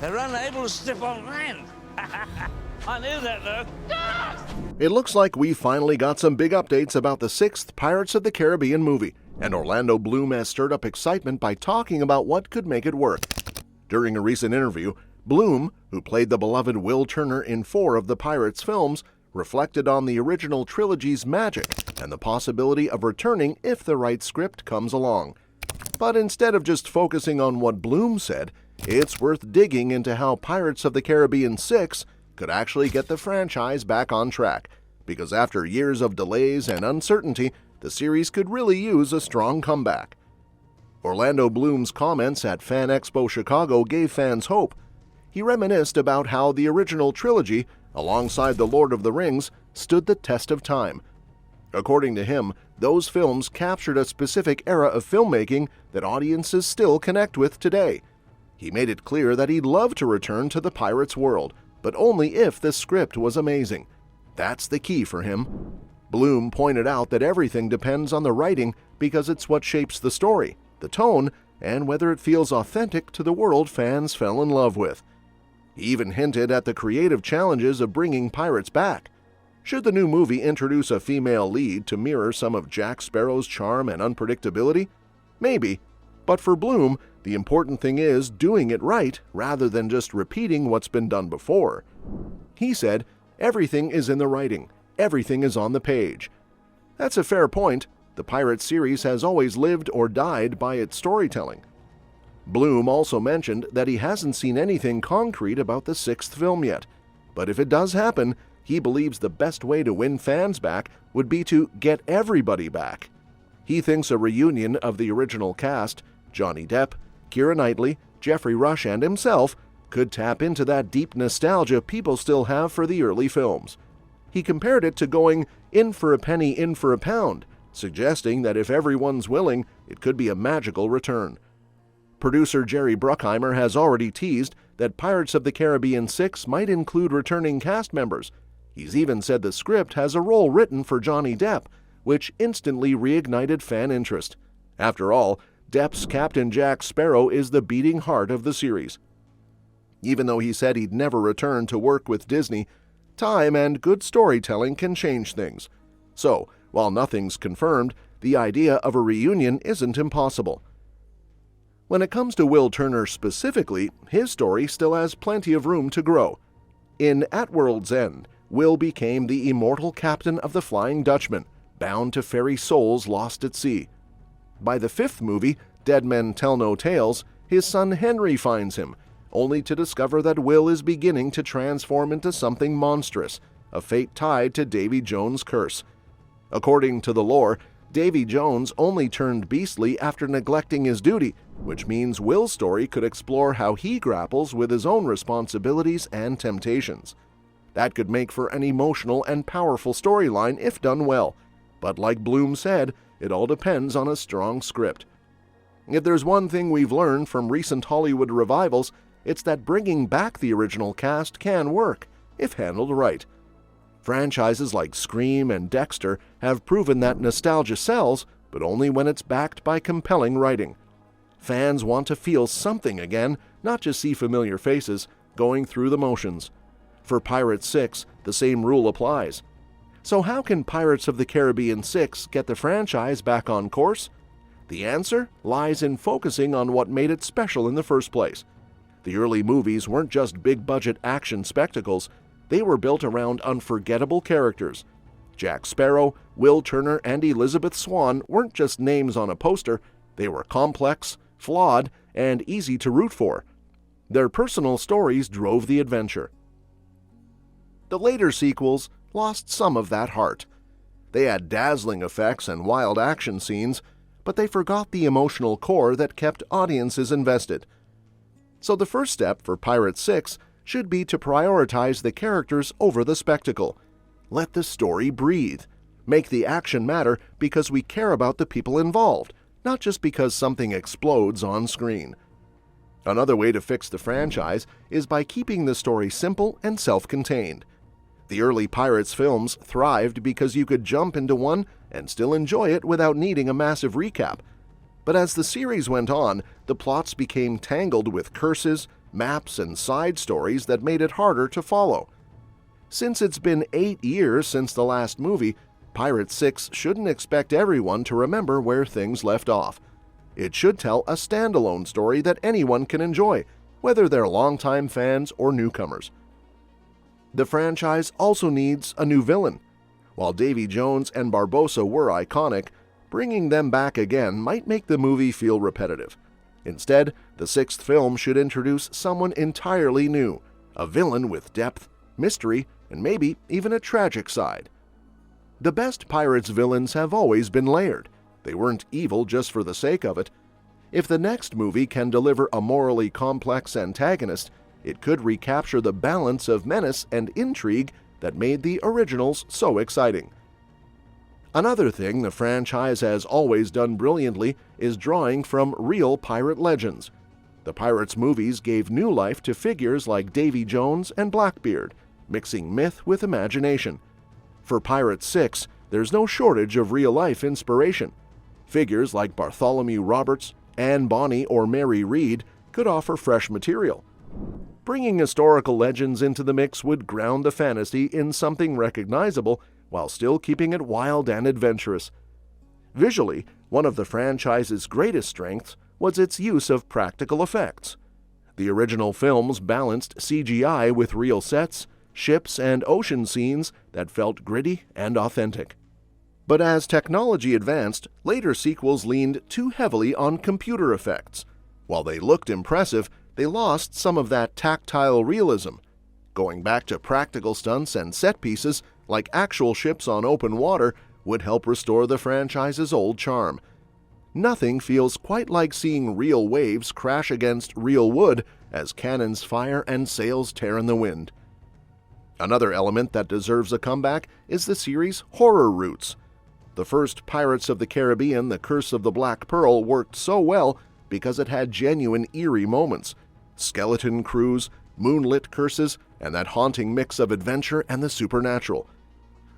They're unable to step on land. I knew that, though. It looks like we finally got some big updates about the 6th Pirates of the Caribbean movie, and Orlando Bloom has stirred up excitement by talking about what could make it work. During a recent interview, Bloom, who played the beloved Will Turner in 4 of the Pirates films, reflected on the original trilogy's magic and the possibility of returning if the right script comes along. But instead of just focusing on what Bloom said, it's worth digging into how Pirates of the Caribbean 6 could actually get the franchise back on track, because after years of delays and uncertainty, the series could really use a strong comeback. Orlando Bloom's comments at Fan Expo Chicago gave fans hope. He reminisced about how the original trilogy, alongside The Lord of the Rings, stood the test of time. According to him, those films captured a specific era of filmmaking that audiences still connect with today. He made it clear that he'd love to return to the Pirates world, but only if the script was amazing. That's the key for him. Bloom pointed out that everything depends on the writing because it's what shapes the story, the tone, and whether it feels authentic to the world fans fell in love with. He even hinted at the creative challenges of bringing pirates back. Should the new movie introduce a female lead to mirror some of Jack Sparrow's charm and unpredictability? Maybe. But for Bloom, the important thing is doing it right rather than just repeating what's been done before. He said, "Everything is in the writing. Everything is on the page." That's a fair point. The Pirates series has always lived or died by its storytelling. Bloom also mentioned that he hasn't seen anything concrete about the 6th film yet, but if it does happen, he believes the best way to win fans back would be to get everybody back. He thinks a reunion of the original cast, Johnny Depp, Keira Knightley, Geoffrey Rush, and himself, could tap into that deep nostalgia people still have for the early films. He compared it to going in for a penny, in for a pound, suggesting that if everyone's willing, it could be a magical return. Producer Jerry Bruckheimer has already teased that Pirates of the Caribbean 6 might include returning cast members. He's even said the script has a role written for Johnny Depp, which instantly reignited fan interest. After all, Depp's Captain Jack Sparrow is the beating heart of the series. Even though he said he'd never return to work with Disney, time and good storytelling can change things. So, while nothing's confirmed, the idea of a reunion isn't impossible. When it comes to Will Turner specifically, his story still has plenty of room to grow. In At World's End, Will became the immortal captain of the Flying Dutchman, bound to ferry souls lost at sea. By the 5th movie, Dead Men Tell No Tales, his son Henry finds him, only to discover that Will is beginning to transform into something monstrous, a fate tied to Davy Jones' curse. According to the lore, Davy Jones only turned beastly after neglecting his duty, which means Will's story could explore how he grapples with his own responsibilities and temptations. That could make for an emotional and powerful storyline if done well, but like Bloom said, it all depends on a strong script. If there's one thing we've learned from recent Hollywood revivals, it's that bringing back the original cast can work, if handled right. Franchises like Scream and Dexter have proven that nostalgia sells, but only when it's backed by compelling writing. Fans want to feel something again, not just see familiar faces going through the motions. For Pirates 6, the same rule applies. So how can Pirates of the Caribbean 6 get the franchise back on course? The answer lies in focusing on what made it special in the first place. The early movies weren't just big-budget action spectacles, they were built around unforgettable characters. Jack Sparrow, Will Turner, and Elizabeth Swann weren't just names on a poster, they were complex, flawed, and easy to root for. Their personal stories drove the adventure. The later sequels lost some of that heart. They had dazzling effects and wild action scenes, but they forgot the emotional core that kept audiences invested. So the first step for Pirates 6 should be to prioritize the characters over the spectacle. Let the story breathe. Make the action matter because we care about the people involved, not just because something explodes on screen. Another way to fix the franchise is by keeping the story simple and self-contained. The early Pirates films thrived because you could jump into one and still enjoy it without needing a massive recap. But as the series went on, the plots became tangled with curses, maps, and side stories that made it harder to follow. Since it's been 8 years since the last movie, Pirates 6 shouldn't expect everyone to remember where things left off. It should tell a standalone story that anyone can enjoy, whether they're longtime fans or newcomers. The franchise also needs a new villain. While Davy Jones and Barbossa were iconic, bringing them back again might make the movie feel repetitive. Instead, the sixth film should introduce someone entirely new, a villain with depth, mystery, and maybe even a tragic side. The best Pirates villains have always been layered. They weren't evil just for the sake of it. If the next movie can deliver a morally complex antagonist, it could recapture the balance of menace and intrigue that made the originals so exciting. Another thing the franchise has always done brilliantly is drawing from real pirate legends. The Pirates movies gave new life to figures like Davy Jones and Blackbeard, mixing myth with imagination. For Pirates 6, there's no shortage of real-life inspiration. Figures like Bartholomew Roberts, Anne Bonny, or Mary Read could offer fresh material. Bringing historical legends into the mix would ground the fantasy in something recognizable while still keeping it wild and adventurous. Visually, one of the franchise's greatest strengths was its use of practical effects. The original films balanced CGI with real sets, ships, and ocean scenes that felt gritty and authentic. But as technology advanced, later sequels leaned too heavily on computer effects. While they looked impressive, they lost some of that tactile realism. Going back to practical stunts and set pieces, like actual ships on open water, would help restore the franchise's old charm. Nothing feels quite like seeing real waves crash against real wood as cannons fire and sails tear in the wind. Another element that deserves a comeback is the series' horror roots. The first Pirates of the Caribbean, The Curse of the Black Pearl, worked so well because it had genuine eerie moments. Skeleton crews, moonlit curses, and that haunting mix of adventure and the supernatural.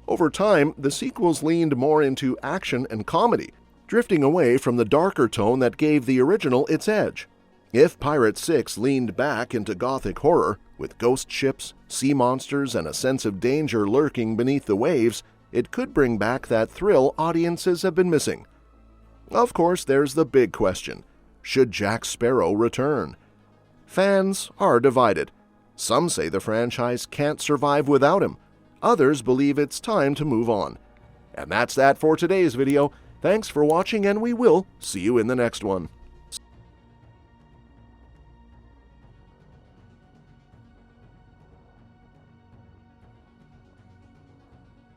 Over time, the sequels leaned more into action and comedy, drifting away from the darker tone that gave the original its edge. If Pirates 6 leaned back into gothic horror, with ghost ships, sea monsters, and a sense of danger lurking beneath the waves, it could bring back that thrill audiences have been missing. Of course, there's the big question: should Jack Sparrow return? Fans are divided. Some say the franchise can't survive without him. Others believe it's time to move on. And that's that for today's video. Thanks for watching, and we will see you in the next one.